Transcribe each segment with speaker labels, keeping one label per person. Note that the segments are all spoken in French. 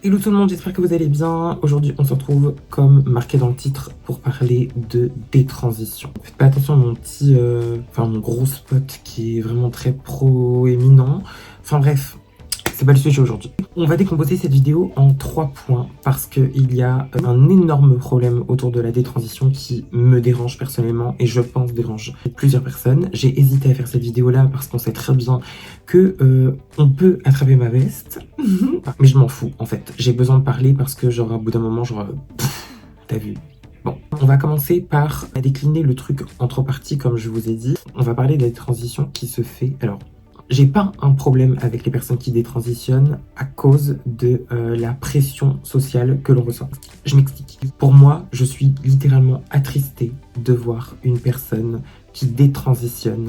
Speaker 1: Hello tout le monde, j'espère que vous allez bien. Aujourd'hui, on se retrouve, comme marqué dans le titre, pour parler de détransition. Faites pas attention à mon gros spot qui est vraiment très proéminent. Enfin bref, c'est pas le sujet aujourd'hui. On va décomposer cette vidéo en 3 points parce qu'il y a un énorme problème autour de la détransition qui me dérange personnellement et je pense dérange plusieurs personnes. J'ai hésité à faire cette vidéo là parce qu'on sait très bien que on peut attraper ma veste, mais je m'en fous en fait. J'ai besoin de parler parce que genre à bout d'un moment genre t'as vu. Bon, on va commencer par décliner le truc en 3 parties comme je vous ai dit. On va parler de la détransition qui se fait. Alors, j'ai pas un problème avec les personnes qui détransitionnent à cause de la pression sociale que l'on ressent. Je m'explique. Pour moi, je suis littéralement attristée de voir une personne qui détransitionne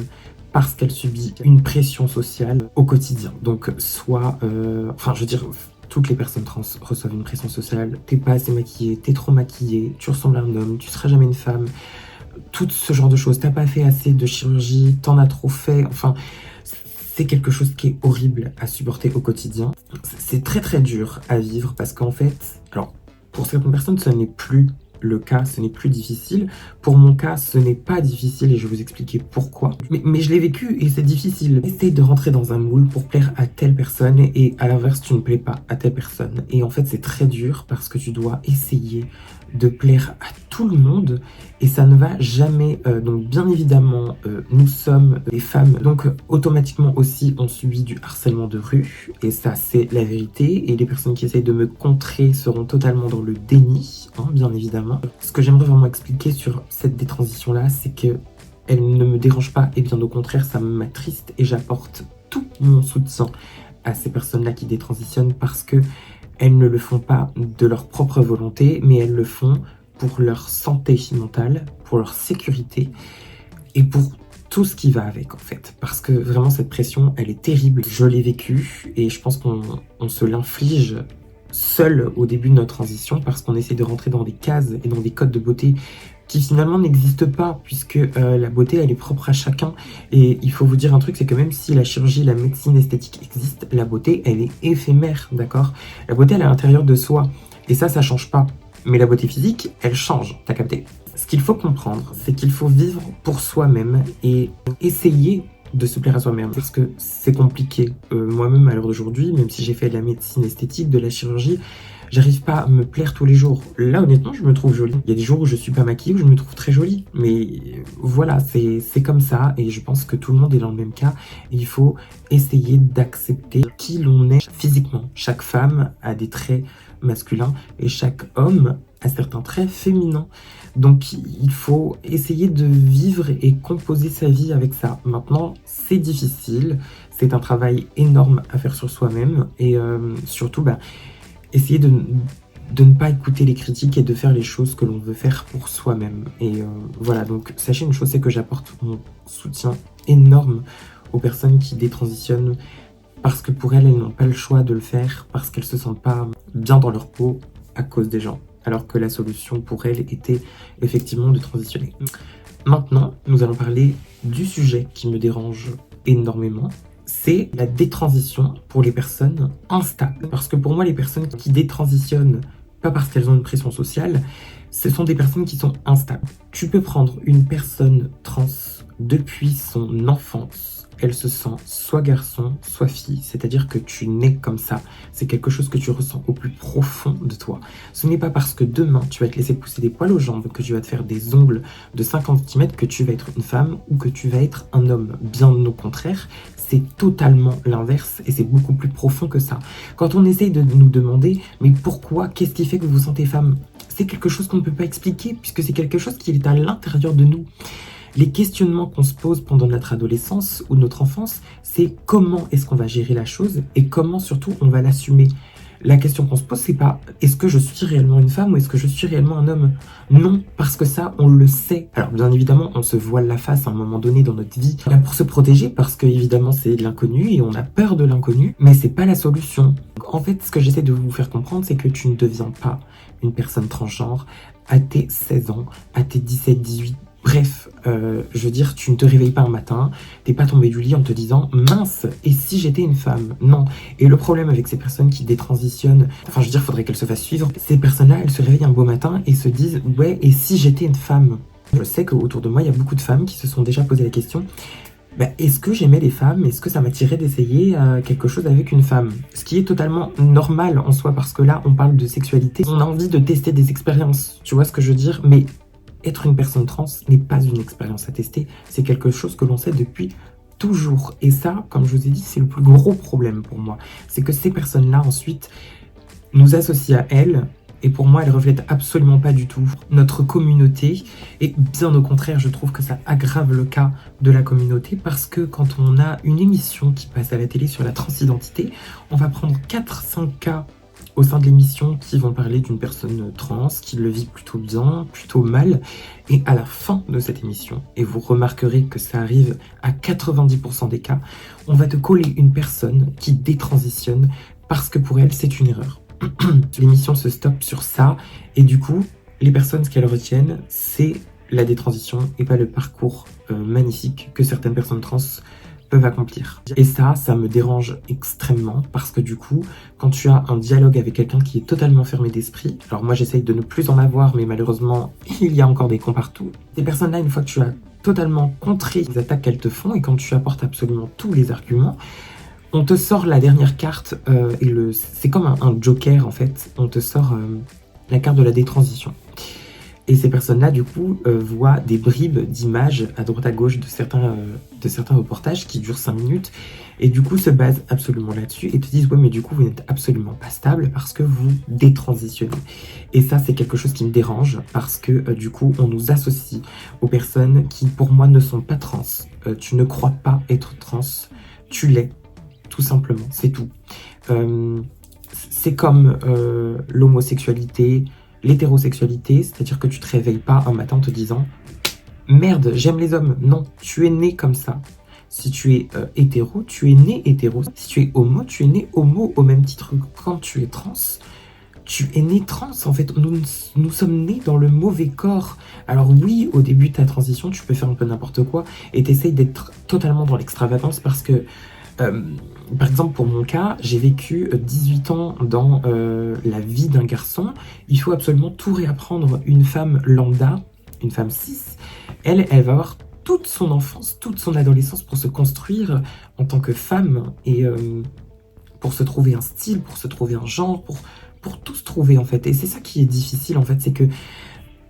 Speaker 1: parce qu'elle subit une pression sociale au quotidien. Donc, soit... je veux dire... Toutes les personnes trans reçoivent une pression sociale. T'es pas assez maquillée, t'es trop maquillée, tu ressembles à un homme, tu seras jamais une femme. Tout ce genre de choses. T'as pas fait assez de chirurgie, t'en as trop fait. Enfin, c'est quelque chose qui est horrible à supporter au quotidien. C'est très très dur à vivre parce qu'en fait, alors pour certaines personnes, ce n'est plus le cas, ce n'est plus difficile. Pour mon cas, ce n'est pas difficile et je vais vous expliquer pourquoi. Mais je l'ai vécu et c'est difficile. Essaye de rentrer dans un moule pour plaire à telle personne et à l'inverse, tu ne plais pas à telle personne. Et en fait, c'est très dur parce que tu dois essayer de plaire à tout le monde et ça ne va jamais. Donc bien évidemment, nous sommes des femmes, donc automatiquement aussi on subit du harcèlement de rue et ça c'est la vérité et les personnes qui essayent de me contrer seront totalement dans le déni, hein, bien évidemment. Ce que j'aimerais vraiment expliquer sur cette détransition là, c'est que elle ne me dérange pas et bien au contraire ça m'attriste et j'apporte tout mon soutien à ces personnes-là qui détransitionnent parce que elles ne le font pas de leur propre volonté, mais elles le font pour leur santé mentale, pour leur sécurité et pour tout ce qui va avec en fait. Parce que vraiment cette pression, elle est terrible. Je l'ai vécue et je pense qu'on se l'inflige seul au début de notre transition parce qu'on essaie de rentrer dans des cases et dans des codes de beauté qui finalement n'existent pas puisque la beauté elle est propre à chacun et il faut vous dire un truc, c'est que même si la chirurgie, la médecine esthétique existe, la beauté elle est éphémère, d'accord? La beauté elle est à l'intérieur de soi et ça change pas, mais la beauté physique elle change, t'as capté? Ce qu'il faut comprendre, c'est qu'il faut vivre pour soi-même et essayer de se plaire à soi-même parce que c'est compliqué. Moi-même à l'heure d'aujourd'hui, même si j'ai fait de la médecine esthétique, de la chirurgie, j'arrive pas à me plaire tous les jours. Là, honnêtement, je me trouve jolie. Il y a des jours où je suis pas maquillée, où je me trouve très jolie. Mais voilà, c'est comme ça. Et je pense que tout le monde est dans le même cas. Et il faut essayer d'accepter qui l'on est physiquement. Chaque femme a des traits masculins et chaque homme a certains traits féminins. Donc, il faut essayer de vivre et composer sa vie avec ça. Maintenant, c'est difficile. C'est un travail énorme à faire sur soi-même. Et surtout, essayer de ne pas écouter les critiques et de faire les choses que l'on veut faire pour soi-même. Et voilà, donc sachez une chose, c'est que j'apporte mon soutien énorme aux personnes qui détransitionnent parce que pour elles, elles n'ont pas le choix de le faire, parce qu'elles se sentent pas bien dans leur peau à cause des gens. Alors que la solution pour elles était effectivement de transitionner. Maintenant, nous allons parler du sujet qui me dérange énormément. C'est la détransition pour les personnes instables. Parce que pour moi, les personnes qui détransitionnent, pas parce qu'elles ont une pression sociale, ce sont des personnes qui sont instables. Tu peux prendre une personne trans depuis son enfance. Elle se sent soit garçon, soit fille. C'est-à-dire que tu nais comme ça. C'est quelque chose que tu ressens au plus profond de toi. Ce n'est pas parce que demain, tu vas te laisser pousser des poils aux jambes, que tu vas te faire des ongles de 50 cm que tu vas être une femme ou que tu vas être un homme. Bien au contraire, c'est totalement l'inverse et c'est beaucoup plus profond que ça. Quand on essaye de nous demander « mais pourquoi? Qu'est-ce qui fait que vous vous sentez femme ?» C'est quelque chose qu'on ne peut pas expliquer puisque c'est quelque chose qui est à l'intérieur de nous. Les questionnements qu'on se pose pendant notre adolescence ou notre enfance, c'est comment est-ce qu'on va gérer la chose et comment surtout on va l'assumer. La question qu'on se pose, c'est pas est-ce que je suis réellement une femme ou est-ce que je suis réellement un homme? Non, parce que ça, on le sait. Alors bien évidemment, on se voile la face à un moment donné dans notre vie là pour se protéger parce que évidemment c'est de l'inconnu et on a peur de l'inconnu, mais c'est pas la solution. En fait, ce que j'essaie de vous faire comprendre, c'est que tu ne deviens pas une personne transgenre à tes 16 ans, à tes 17, 18, Bref, je veux dire, tu ne te réveilles pas un matin, t'es pas tombé du lit en te disant mince, et si j'étais une femme? Non. Et le problème avec ces personnes qui détransitionnent, enfin je veux dire, faudrait qu'elles se fassent suivre. Ces personnes-là, elles se réveillent un beau matin et se disent ouais, et si j'étais une femme? Je sais qu'autour de moi, il y a beaucoup de femmes qui se sont déjà posé la question. Bah, est-ce que j'aimais les femmes? Est-ce que ça m'attirait d'essayer quelque chose avec une femme? Ce qui est totalement normal en soi, parce que là, on parle de sexualité. On a envie de tester des expériences, tu vois ce que je veux dire? Mais être une personne trans n'est pas une expérience à tester, c'est quelque chose que l'on sait depuis toujours. Et ça, comme je vous ai dit, c'est le plus gros problème pour moi. C'est que ces personnes-là, ensuite, nous associent à elles, et pour moi, elles reflètent absolument pas du tout notre communauté. Et bien au contraire, je trouve que ça aggrave le cas de la communauté, parce que quand on a une émission qui passe à la télé sur la transidentité, on va prendre 4-5 cas au sein de l'émission qui vont parler d'une personne trans qui le vit plutôt bien, plutôt mal, et à la fin de cette émission, et vous remarquerez que ça arrive à 90% des cas, on va te coller une personne qui détransitionne parce que pour elle c'est une erreur. L'émission se stoppe sur ça, et du coup les personnes, ce qu'elles retiennent, c'est la détransition et pas le parcours magnifique que certaines personnes trans peuvent accomplir. Et ça me dérange extrêmement, parce que du coup, quand tu as un dialogue avec quelqu'un qui est totalement fermé d'esprit, alors moi j'essaye de ne plus en avoir, mais malheureusement, il y a encore des cons partout. Ces personnes-là, une fois que tu as totalement contré les attaques qu'elles te font, et quand tu apportes absolument tous les arguments, on te sort la dernière carte, c'est comme un joker en fait, on te sort la carte de la détransition. Et ces personnes-là, du coup, voient des bribes d'images à droite à gauche de certains reportages qui durent 5 minutes, et du coup se basent absolument là-dessus et te disent ouais, mais du coup vous n'êtes absolument pas stable parce que vous détransitionnez. Et ça, c'est quelque chose qui me dérange, parce que du coup on nous associe aux personnes qui pour moi ne sont pas trans. Tu ne crois pas être trans, tu l'es, tout simplement, c'est tout. C'est comme l'homosexualité, l'hétérosexualité, c'est-à-dire que tu te réveilles pas un matin en te disant merde, j'aime les hommes. Non, tu es né comme ça. Si tu es hétéro, tu es né hétéro. Si tu es homo, tu es né homo, au même titre que quand tu es trans, tu es né trans. En fait, nous sommes nés dans le mauvais corps. Alors oui, au début de ta transition, tu peux faire un peu n'importe quoi et t'essayes d'être totalement dans l'extravagance, parce que par exemple, pour mon cas, j'ai vécu 18 ans dans la vie d'un garçon. Il faut absolument tout réapprendre. Une femme lambda, une femme cis, elle va avoir toute son enfance, toute son adolescence pour se construire en tant que femme, et pour se trouver un style, pour se trouver un genre, pour tout se trouver en fait. Et c'est ça qui est difficile en fait, c'est que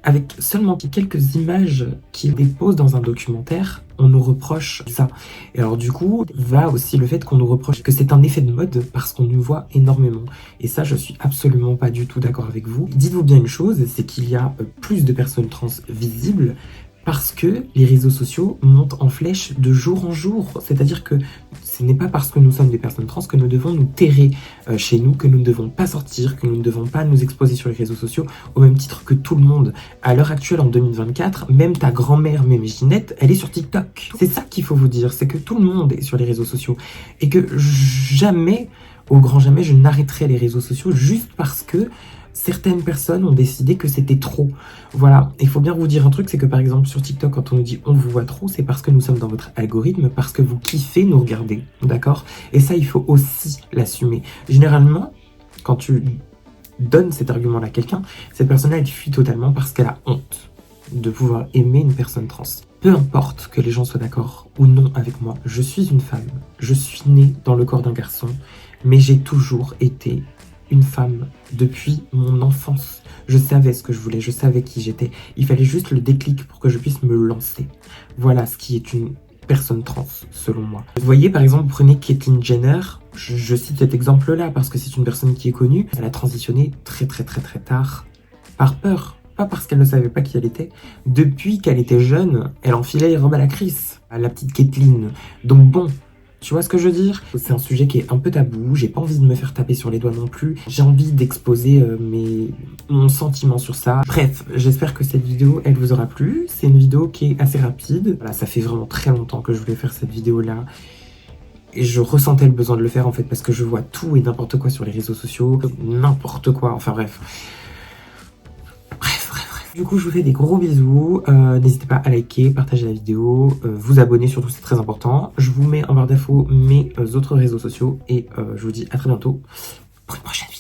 Speaker 1: avec seulement quelques images qu'il dépose dans un documentaire, on nous reproche ça. Et alors du coup, va aussi le fait qu'on nous reproche que c'est un effet de mode, parce qu'on nous voit énormément. Et ça, je suis absolument pas du tout d'accord avec vous. Dites-vous bien une chose, c'est qu'il y a plus de personnes trans visibles, parce que les réseaux sociaux montent en flèche de jour en jour. C'est-à-dire que ce n'est pas parce que nous sommes des personnes trans que nous devons nous terrer chez nous, que nous ne devons pas sortir, que nous ne devons pas nous exposer sur les réseaux sociaux, au même titre que tout le monde. À l'heure actuelle, en 2024, même ta grand-mère, même Ginette, elle est sur TikTok. C'est ça qu'il faut vous dire, c'est que tout le monde est sur les réseaux sociaux. Et que jamais, au grand jamais, je n'arrêterai les réseaux sociaux juste parce que certaines personnes ont décidé que c'était trop. Voilà, il faut bien vous dire un truc, c'est que par exemple sur TikTok, quand on nous dit on vous voit trop, c'est parce que nous sommes dans votre algorithme, parce que vous kiffez nous regarder, d'accord? Et ça, il faut aussi l'assumer. Généralement, quand tu donnes cet argument-là à quelqu'un, cette personne-là, elle fuit totalement parce qu'elle a honte de pouvoir aimer une personne trans. Peu importe que les gens soient d'accord ou non avec moi, je suis une femme, je suis née dans le corps d'un garçon, mais j'ai toujours été une femme depuis mon enfance. Je savais ce que je voulais, je savais qui j'étais. Il fallait juste le déclic pour que je puisse me lancer. Voilà ce qui est une personne trans, selon moi. Vous voyez, par exemple, prenez Caitlyn Jenner. Je cite cet exemple-là parce que c'est une personne qui est connue. Elle a transitionné très tard, par peur. Pas parce qu'elle ne savait pas qui elle était. Depuis qu'elle était jeune, elle enfilait les robes à la Chris, à la petite Caitlyn. Donc bon, tu vois ce que je veux dire? C'est un sujet qui est un peu tabou, j'ai pas envie de me faire taper sur les doigts non plus. J'ai envie d'exposer mon sentiment sur ça. Bref, j'espère que cette vidéo, elle vous aura plu. C'est une vidéo qui est assez rapide. Voilà, ça fait vraiment très longtemps que je voulais faire cette vidéo-là. Et je ressentais le besoin de le faire en fait, parce que je vois tout et n'importe quoi sur les réseaux sociaux. N'importe quoi, enfin bref. Bref. Du coup, je vous fais des gros bisous. N'hésitez pas à liker, partager la vidéo, vous abonner, surtout c'est très important. Je vous mets en barre d'infos mes autres réseaux sociaux et je vous dis à très bientôt pour une prochaine.